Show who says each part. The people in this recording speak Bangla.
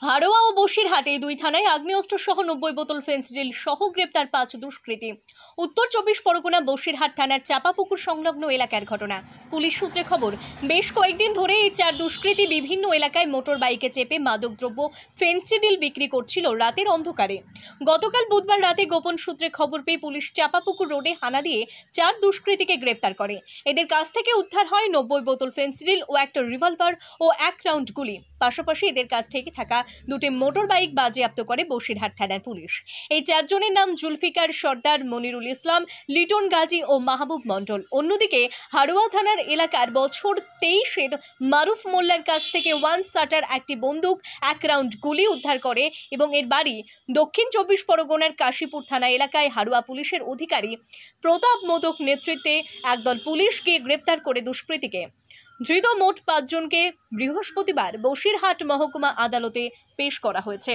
Speaker 1: হাড়োয়া ও বসিরহাটে দুই থানায় আগ্নেয়াস্ত্র সহ 90 বোতল ফেন্সিডিল সহ গ্রেপ্তার 5 দুষ্কৃতী। উত্তর 24 পরগনা বসিরহাট থানার চাপাপুকুর সংলগ্ন এলাকার ঘটনা। পুলিশ সূত্রে খবর, বেশ কয়েকদিন ধরে এই 4 দুষ্কৃতী বিভিন্ন এলাকায় মোটর বাইকে চেপে মাদকদ্রব্য ফেন্সিডিল বিক্রি করছিল রাতের অন্ধকারে। গতকাল বুধবার রাতে গোপন সূত্রে খবর পেয়ে পুলিশ চাপাপুকুর রোডে হানা দিয়ে 4 দুষ্কৃতীকে গ্রেপ্তার করে। এদের কাছ থেকে উদ্ধার হয় 90 বোতল ফেন্সিডিল ও একটা রিভলভার ও 1 রাউন্ড গুলি। পাশাপাশি এদের কাছ থেকে থাকা দুটি মোটর বাইক বাজেয়াপ্ত করে বসিরহাট থানার পুলিশ। এই 4 জনের নাম জুলফিকার সর্দার, মনিরুল ইসলাম, লিটন গাজী ও মাহবুব মণ্ডল। অন্যদিকে হাড়োয়া থানার এলাকার বছর 23-এর মারুফ মোল্লার কাছ থেকে 1 শাটার, একটি বন্দুক, 1 রাউন্ড গুলি উদ্ধার করে এবং এর বাড়ি দক্ষিণ 24 পরগনার কাশীপুর থানা এলাকায়। হাড়োয়া পুলিশের অধিকারী প্রতাপ মোদক নেতৃত্বে একদল পুলিশ গিয়ে গ্রেপ্তার করে দুষ্কৃতীকে। ধৃত মোট 5 জনকে বৃহস্পতিবার বসিরহাট মহকুমা আদালতে পেশ করা হয়েছে।